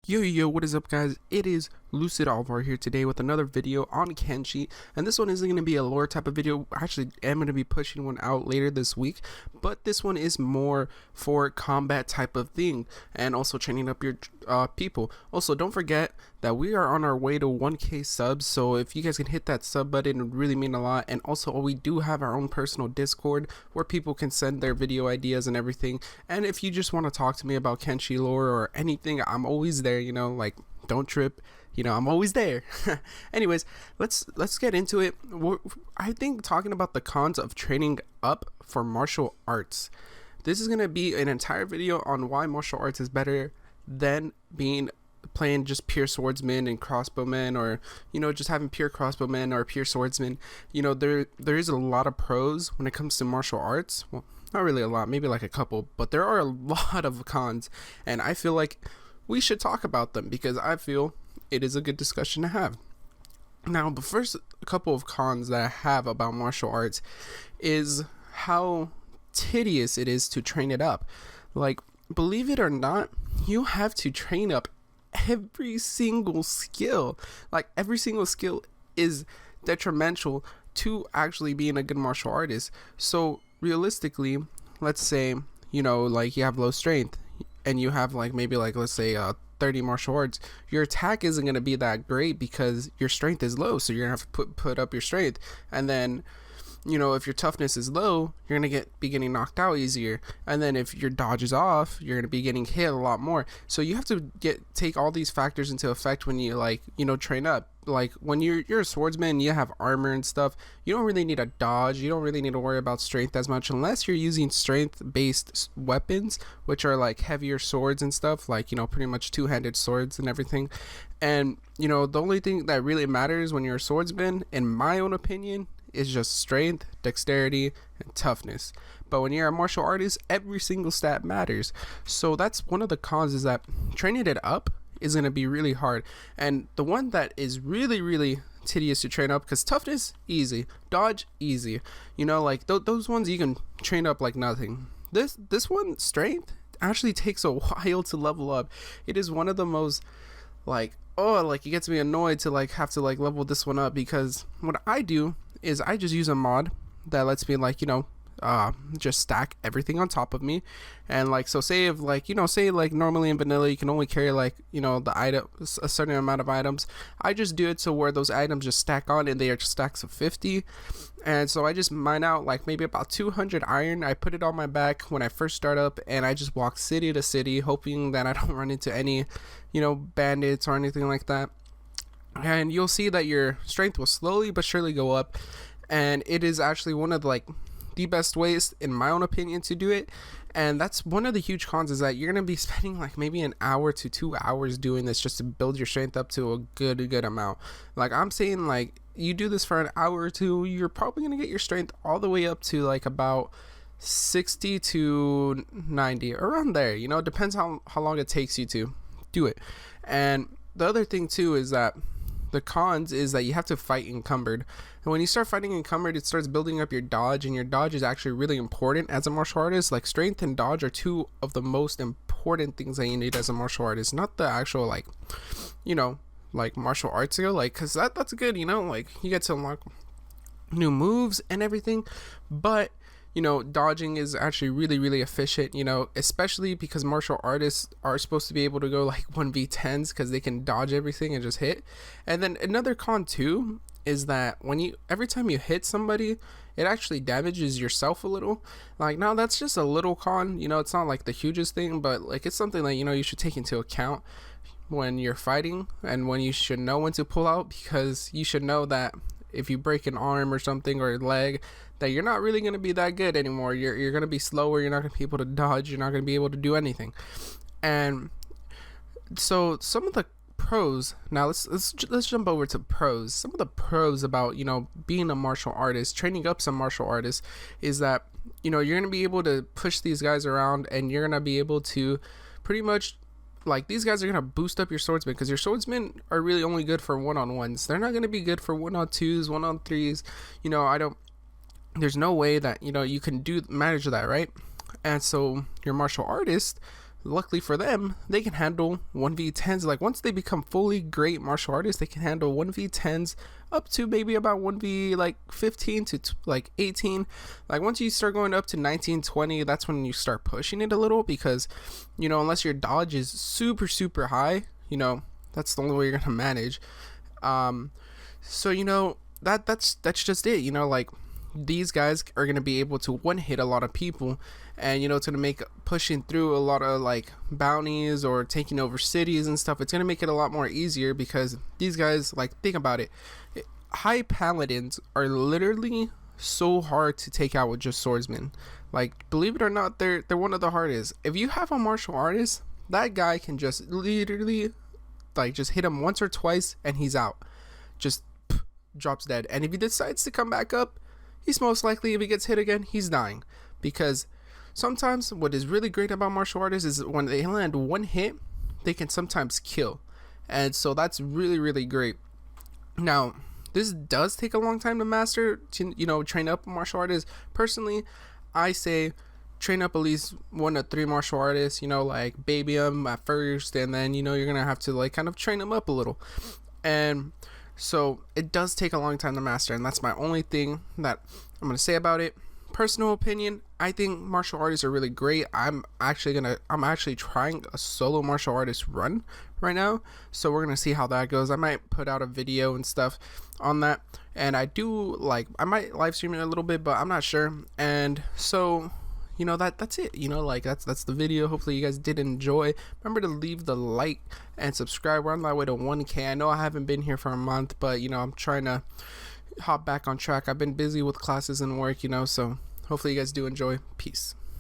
Yo, what is up, guys? It is Lucid Alvar here today with another video on Kenshi, and this one isn't going to be a lore type of video. I actually am going to be pushing one out later this week, but this one is more for combat type of thing, and also training up your people. Also, don't forget that we are on our way to 1k subs, so if you guys can hit that sub button, it would really mean a lot. And also, we do have our own personal Discord where people can send their video ideas and everything, and if you just want to talk to me about Kenshi lore or anything, I'm always there, like, don't trip, I'm always there. Anyways, let's get into it. I think talking about the cons of training up for martial arts, this is going to be an entire video on why martial arts is better than playing just pure swordsmen and crossbowmen, or just having pure crossbowmen or pure swordsmen. There is a lot of pros when it comes to martial arts. Well, not really a lot, maybe like a couple, but there are a lot of cons, and I feel like we should talk about them because I feel it is a good discussion to have. Now, the first couple of cons that I have about martial arts is how tedious it is to train it up. Like, believe it or not, you have to train up every single skill. Like, every single skill is detrimental to actually being a good martial artist. So realistically, let's say like you have low strength and you have let's say 30 martial arts, your attack isn't going to be that great because your strength is low, so you're gonna have to put up your strength. And then if your toughness is low, you're gonna be getting knocked out easier. And then if your dodge is off, you're gonna be getting hit a lot more. So you have to take all these factors into effect when you train up. Like, when you're a swordsman, you have armor and stuff, you don't really need a dodge, you don't really need to worry about strength as much unless you're using strength based weapons, which are like heavier swords and stuff, like pretty much two-handed swords and everything. And the only thing that really matters when you're a swordsman, in my own opinion, is just strength, dexterity, and toughness. But when you're a martial artist, every single stat matters. So that's one of the cons, is that training it up is going to be really hard. And the one that is really, really tedious to train up, because toughness, easy. Dodge, easy. Those ones you can train up like nothing. This one, strength, actually takes a while to level up. It is one of the most, it gets me annoyed to have to level this one up, because what I do is I just use a mod that lets me just stack everything on top of me. And so say if normally in vanilla you can only carry the item, a certain amount of items, I just do it to where those items just stack on, and they are just stacks of 50. And so I just mine out maybe about 200 iron. I put it on my back when I first start up, and I just walk city to city, hoping that I don't run into any bandits or anything like that. And you'll see that your strength will slowly but surely go up, and it is actually one of the best ways, in my own opinion, to do it. And that's one of the huge cons, is that you're gonna be spending maybe an hour to 2 hours doing this just to build your strength up to a good amount. I'm saying, you do this for an hour or two, you're probably gonna get your strength all the way up to about 60 to 90, around there. It depends how long it takes you to do it. And the other thing too is that the cons is that you have to fight encumbered, and when you start fighting encumbered, it starts building up your dodge, and your dodge is actually really important as a martial artist. Strength and dodge are two of the most important things that you need as a martial artist, not the actual martial arts skill, because that's good, you get to unlock new moves and everything. But dodging is actually really, really efficient, especially because martial artists are supposed to be able to go 1v10s, because they can dodge everything and just hit. And then another con too is that every time you hit somebody, it actually damages yourself a little. Now that's just a little con, it's not the hugest thing, but it's something that you should take into account when you're fighting, and when you should know when to pull out, because you should know that if you break an arm or something, or a leg, that you're not really going to be that good anymore. You're going to be slower, you're not going to be able to dodge, you're not going to be able to do anything. And so some of the pros, now let's jump over to pros. Some of the pros about being a martial artist, training up some martial artists, is that you're going to be able to push these guys around, and you're going to be able to pretty much these guys are going to boost up your swordsmen, because your swordsmen are really only good for one-on-ones. They're not going to be good for one-on-twos, one-on-threes. There's no way that you can manage that, right? And so your martial artist, luckily for them, they can handle 1v10s. Like once they become fully great martial artists, they can handle 1v10s up to maybe about 1v like 15 to like 18. Like once you start going up to 19, 20, that's when you start pushing it a little, because you know, unless your dodge is super high, you know, that's the only way you're gonna manage. So you know, that's just it, you know, like these guys are going to be able to one hit a lot of people, and you know, it's going to make pushing through a lot of like bounties or taking over cities and stuff, it's going to make it a lot more easier, because these guys, like, think about it, high paladins are literally so hard to take out with just swordsmen. Like, believe it or not, they're one of the hardest. If you have a martial artist, that guy can just literally like just hit him once or twice and he's out, just drops dead. And if he decides to come back up, he's most likely, if he gets hit again, he's dying. Because sometimes what is really great about martial artists is when they land one hit, they can sometimes kill. And so that's really great. Now, this does take a long time to master, to, you know, train up martial artists. Personally, I say train up at least 1 to 3 martial artists, you know, like baby them at first, and then, you know, you're gonna have to like kind of train them up a little. And so it does take a long time to master, and that's my only thing that I'm gonna say about it. Personal opinion, I think martial artists are really great. I'm actually trying a solo martial artist run right now, so we're gonna see how that goes. I might put out a video and stuff on that, and I might live stream it a little bit, but I'm not sure. And so, you know, that's it, you know, like that's the video. Hopefully you guys did enjoy. Remember to leave the like and subscribe. We're on my way to 1K. I know I haven't been here for a month, but you know, I'm trying to hop back on track. I've been busy with classes and work, you know, so hopefully you guys do enjoy. Peace.